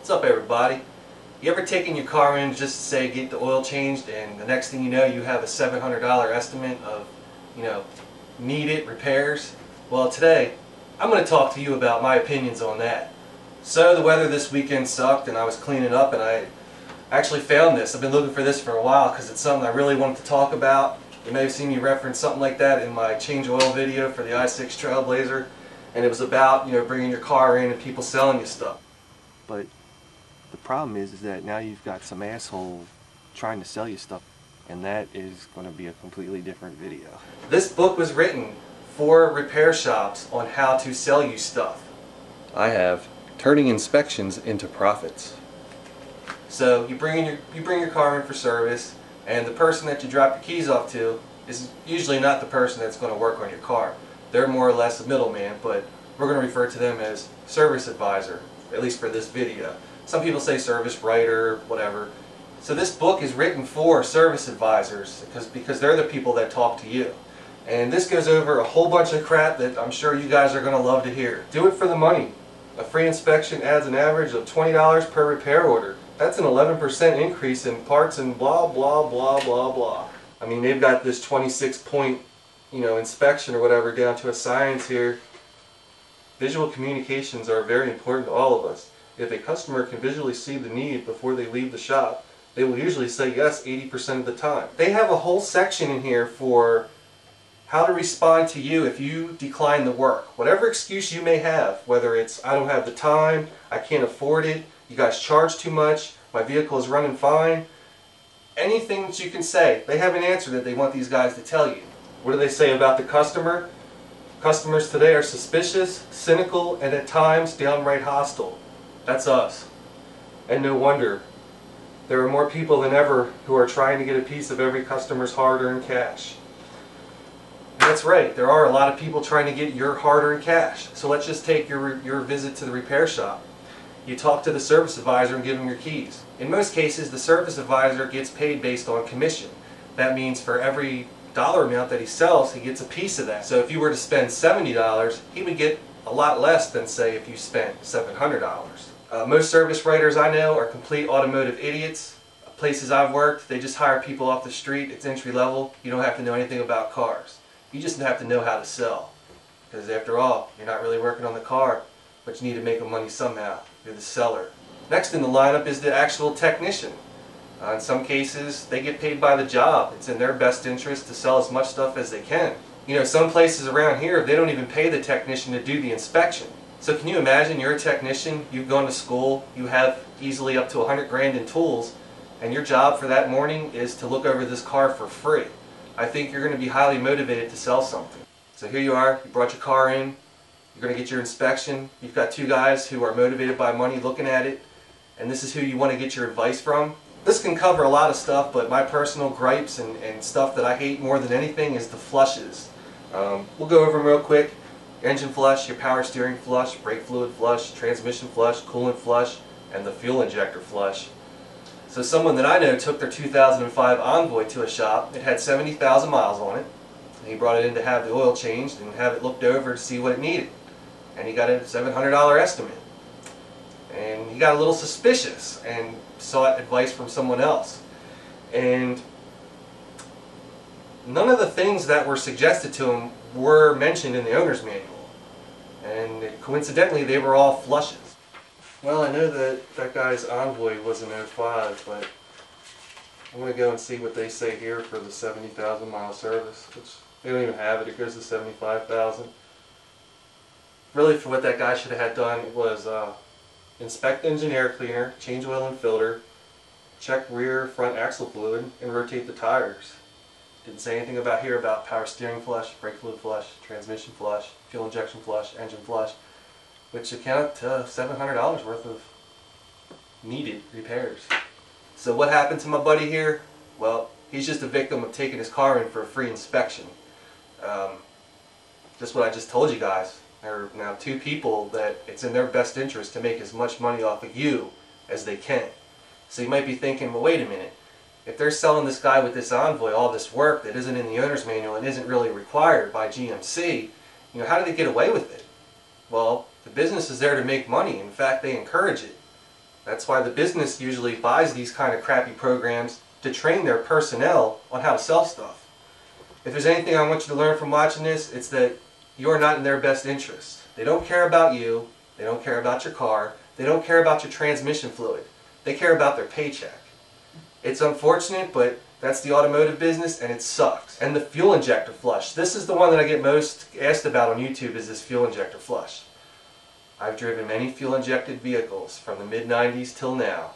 What's up, everybody? You ever taken your car in just to say get the oil changed, and the next thing you know you have a $700 estimate of, needed repairs? Well, today I'm going to talk to you about my opinions on that. So the weather this weekend sucked, and I was cleaning up, and I actually found this. I've been looking for this for a while because it's something I really wanted to talk about. You may have seen me reference something like that in my change oil video for the i6 Trailblazer, and it was about bringing your car in and people selling you stuff. But the problem is that now you've got some asshole trying to sell you stuff, and that is going to be a completely different video. This book was written for repair shops on how to sell you stuff. I have Turning Inspections into Profits. So you bring your car in for service, and the person that you drop your keys off to is usually not the person that's going to work on your car. They're more or less a middleman, but we're going to refer to them as service advisor, at least for this video. Some people say service writer, whatever. So this book is written for service advisors because they're the people that talk to you. And this goes over a whole bunch of crap that I'm sure you guys are going to love to hear. Do it for the money. A free inspection adds an average of $20 per repair order. That's an 11% increase in parts and blah blah blah blah blah. I mean, they've got this 26-point inspection or whatever down to a science here. Visual communications are very important to all of us. If a customer can visually see the need before they leave the shop, they will usually say yes 80% of the time. They have a whole section in here for how to respond to you if you decline the work. Whatever excuse you may have, whether it's I don't have the time, I can't afford it, you guys charge too much, my vehicle is running fine, anything that you can say, they have an answer that they want these guys to tell you. What do they say about the customer? Customers today are suspicious, cynical, and at times downright hostile. That's us. And no wonder. There are more people than ever who are trying to get a piece of every customer's hard-earned cash. And that's right, there are a lot of people trying to get your hard-earned cash. So let's just take your visit to the repair shop. You talk to the service advisor and give them your keys. In most cases, the service advisor gets paid based on commission. That means for every dollar amount that he sells, he gets a piece of that. So if you were to spend $70, he would get a lot less than, say, if you spent $700. Most service writers I know are complete automotive idiots. Places I've worked, they just hire people off the street. It's entry level. You don't have to know anything about cars. You just have to know how to sell. Because after all, you're not really working on the car, but you need to make the money somehow. You're the seller. Next in the lineup is the actual technician. In some cases, they get paid by the job. It's in their best interest to sell as much stuff as they can. Some places around here, they don't even pay the technician to do the inspection. So can you imagine you're a technician, you've gone to school, you have easily up to 100 grand in tools, and your job for that morning is to look over this car for free. I think you're going to be highly motivated to sell something. So here you are, you brought your car in, you're going to get your inspection, you've got two guys who are motivated by money looking at it, and this is who you want to get your advice from. This can cover a lot of stuff, but my personal gripes and stuff that I hate more than anything is the flushes. We'll go over them real quick. Engine flush, your power steering flush, brake fluid flush, transmission flush, coolant flush, and the fuel injector flush. So someone that I know took their 2005 Envoy to a shop. It had 70,000 miles on it. And he brought it in to have the oil changed and have it looked over to see what it needed. And he got a $700 estimate. And he got a little suspicious and sought advice from someone else. And none of the things that were suggested to him were mentioned in the owner's manual. And coincidentally, they were all flushes. Well, I know that guy's Envoy was an 05, but I'm going to go and see what they say here for the 70,000 mile service, which they don't even have it. It goes to 75,000. Really, for what that guy should have had done was inspect engine air cleaner, change oil and filter, check rear front axle fluid, and rotate the tires. Didn't say anything about here about power steering flush, brake fluid flush, transmission flush, fuel injection flush, engine flush, which account to $700 worth of needed repairs. So what happened to my buddy here? Well, he's just a victim of taking his car in for a free inspection. Just what I just told you guys. There are now two people that it's in their best interest to make as much money off of you as they can. So you might be thinking, well, wait a minute. If they're selling this guy with this Envoy all this work that isn't in the owner's manual and isn't really required by GMC, how do they get away with it? Well, the business is there to make money. In fact, they encourage it. That's why the business usually buys these kind of crappy programs to train their personnel on how to sell stuff. If there's anything I want you to learn from watching this, it's that you're not in their best interest. They don't care about you. They don't care about your car. They don't care about your transmission fluid. They care about their paycheck. It's unfortunate, but that's the automotive business, and it sucks. And the fuel injector flush. This is the one that I get most asked about on YouTube, is this fuel injector flush. I've driven many fuel-injected vehicles from the mid-90s till now.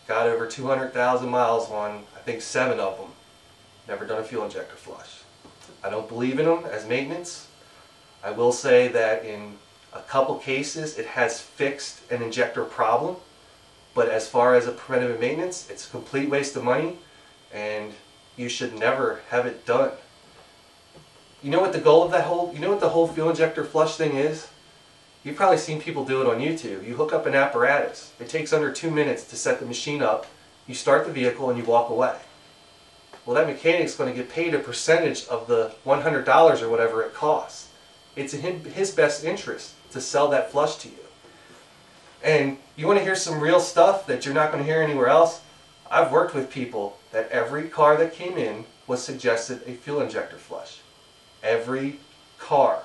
Got over 200,000 miles on, I think, 7 of them. Never done a fuel injector flush. I don't believe in them as maintenance. I will say that in a couple cases it has fixed an injector problem, but as far as a preventative maintenance, it's a complete waste of money, and you should never have it done. You know what the goal of that whole, you know what the whole fuel injector flush thing is? You've probably seen people do it on YouTube. You hook up an apparatus. It takes under 2 minutes to set the machine up. You start the vehicle and you walk away. Well, that mechanic's going to get paid a percentage of the $100 or whatever it costs. It's in his best interest to sell that flush to you. And you want to hear some real stuff that you're not going to hear anywhere else? I've worked with people that every car that came in was suggested a fuel injector flush. Every car.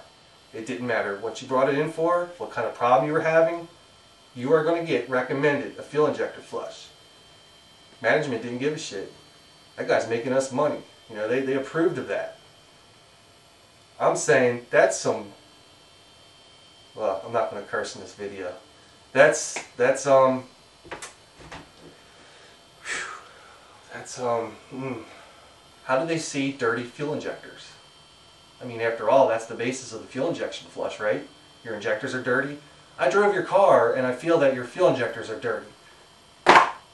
It didn't matter what you brought it in for, what kind of problem you were having, you are going to get recommended a fuel injector flush. Management didn't give a shit. That guy's making us money. You know, they approved of that. I'm saying that's some, well, I'm not going to curse in this video. How do they see dirty fuel injectors? I mean, after all, that's the basis of the fuel injection flush, right? Your injectors are dirty. I drove your car and I feel that your fuel injectors are dirty.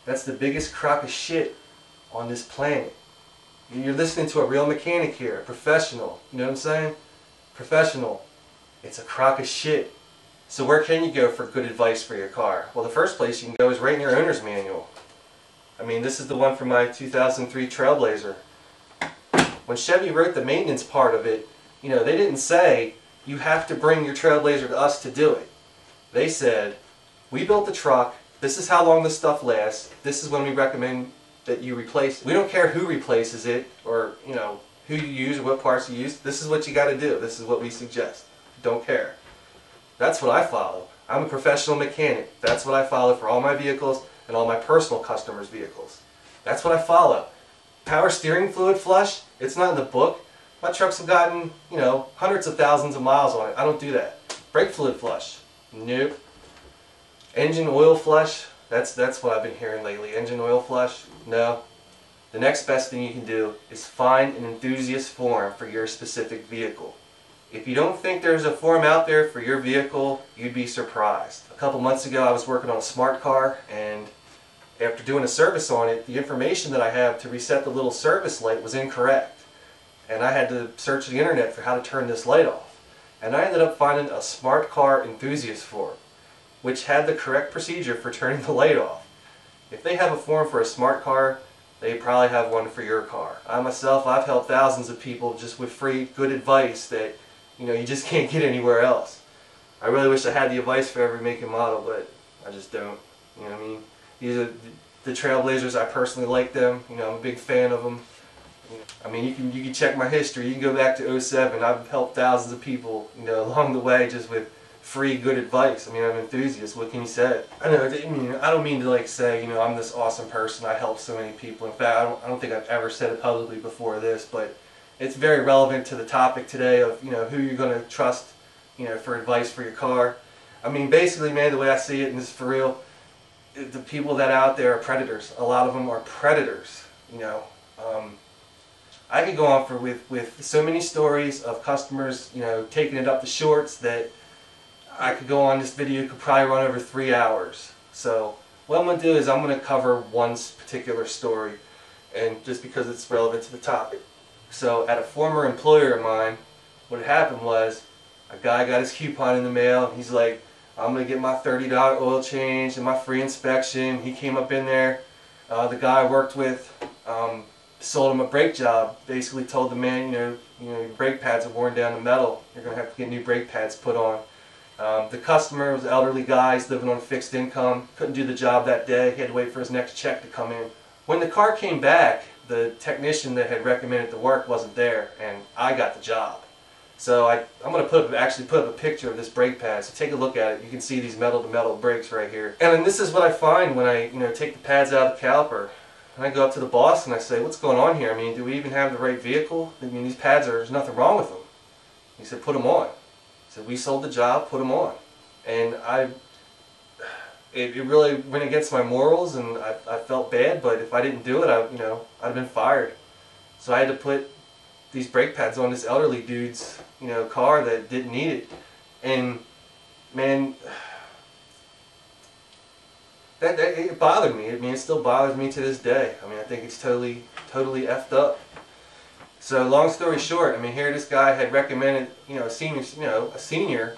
That's the biggest crock of shit on this planet. You're listening to a real mechanic here, a professional. You know what I'm saying? Professional. It's a crock of shit. So where can you go for good advice for your car? Well, the first place you can go is right in your owner's manual. I mean, this is the one from my 2003 Trailblazer. When Chevy wrote the maintenance part of it, you know, they didn't say, you have to bring your Trailblazer to us to do it. They said, we built the truck, this is how long this stuff lasts, this is when we recommend that you replace it. We don't care who replaces it, or, you know, who you use or what parts you use. This is what you got to do. This is what we suggest. Don't care. That's what I follow. I'm a professional mechanic. That's what I follow for all my vehicles and all my personal customers' vehicles. That's what I follow. Power steering fluid flush, it's not in the book. My trucks have gotten, you know, hundreds of thousands of miles on it. I don't do that. Brake fluid flush, nope. Engine oil flush, that's what I've been hearing lately. Engine oil flush, no. The next best thing you can do is find an enthusiast forum for your specific vehicle. If you don't think there's a forum out there for your vehicle, you'd be surprised. A couple months ago I was working on a smart car, and after doing a service on it, the information that I have to reset the little service light was incorrect. And I had to search the internet for how to turn this light off. And I ended up finding a smart car enthusiast forum, which had the correct procedure for turning the light off. If they have a forum for a smart car, they probably have one for your car. I myself, I've helped thousands of people just with free, good advice that, you know, you just can't get anywhere else. I really wish I had the advice for every make and model, but I just don't. You know what I mean? These are the Trailblazers. I personally like them. You know, I'm a big fan of them. I mean, you can check my history. You can go back to '07. I've helped thousands of people, you know, along the way, just with free, good advice. I mean, I'm an enthusiast. What can you say? I know. I don't mean to like say, you know, I'm this awesome person. I help so many people. In fact, I don't think I've ever said it publicly before this, but it's very relevant to the topic today of, you know, who you're going to trust, you know, for advice for your car. I mean, basically, man, the way I see it, and this is for real, the people that out there are predators. A lot of them are predators. You know, I could go on with so many stories of customers, you know, taking it up the shorts that I could go on. This video could probably run over 3 hours. So what I'm going to do is I'm going to cover one particular story, and just because it's relevant to the topic. So at a former employer of mine, what had happened was a guy got his coupon in the mail, and he's like, I'm going to get my $30 oil change and my free inspection. He came up in there. The guy I worked with sold him a brake job. Basically told the man, you know, your brake pads are worn down to metal. You're going to have to get new brake pads put on. The customer was elderly guys living on a fixed income, couldn't do the job that day, he had to wait for his next check to come in. When the car came back, the technician that had recommended the work wasn't there, and I got the job. So I'm going to actually put up a picture of this brake pad, so take a look at it. You can see these metal-to-metal brakes right here. And then this is what I find when I take the pads out of the caliper. And I go up to the boss and I say, what's going on here? I mean, do we even have the right vehicle? I mean, these pads there's nothing wrong with them. He said, put them on. He said, we sold the job, put them on. And it really went against my morals, and I felt bad, but if I didn't do it, I'd have been fired. So I had to put these brake pads on this elderly dude's, car that didn't need it. And man, it bothered me. I mean, it still bothers me to this day. I mean, I think it's totally effed up. So long story short, I mean, here this guy had recommended, a senior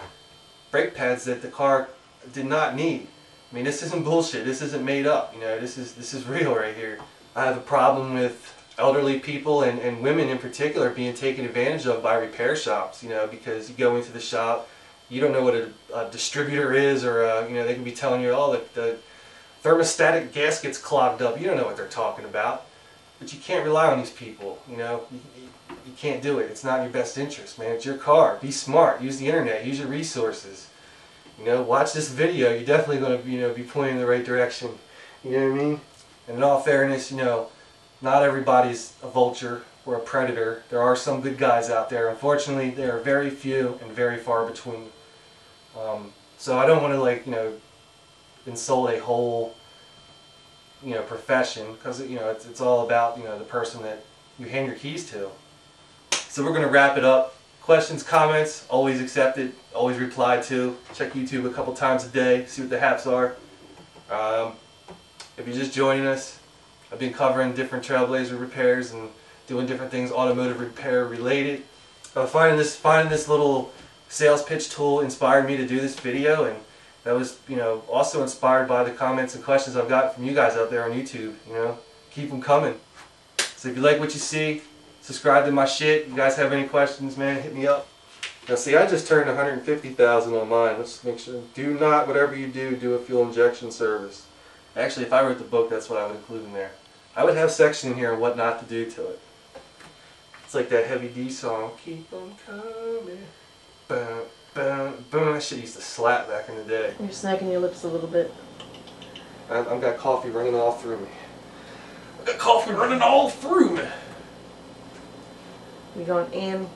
brake pads that the car did not need. I mean, this isn't bullshit. This isn't made up. This is real right here. I have a problem with elderly people and women in particular being taken advantage of by repair shops. Because you go into the shop, you don't know what a distributor is, or they can be telling you, oh, the thermostatic gasket's clogged up. You don't know what they're talking about. But you can't rely on these people. You can't do it. It's not in your best interest, man. It's your car. Be smart. Use the internet. Use your resources. Watch this video. You're definitely going to be pointing in the right direction. You know what I mean? And in all fairness, not everybody's a vulture or a predator. There are some good guys out there. Unfortunately, there are very few and very far between. So I don't want to insult a whole profession, because it's all about the person that you hand your keys to. So we're going to wrap it up. Questions, comments, always accepted, always replied to. Check YouTube a couple times a day, see what the haps are. If you're just joining us, I've been covering different Trailblazer repairs and doing different things automotive repair related. Finding this little sales pitch tool inspired me to do this video, and that was also inspired by the comments and questions I've got from you guys out there on YouTube. Keep them coming. So if you like what you see, subscribe to my shit. You guys have any questions, man, hit me up. Now see, I just turned 150,000 on mine. Let's make sure. Do not, whatever you do, do a fuel injection service. Actually, if I wrote the book, that's what I would include in there. I would have a section in here on what not to do to it. It's like that Heavy D song. Keep on coming. Boom, boom, boom. That shit used to slap back in the day. You're smacking your lips a little bit. I've got coffee running all through me. I've got coffee running all through me. You're going in.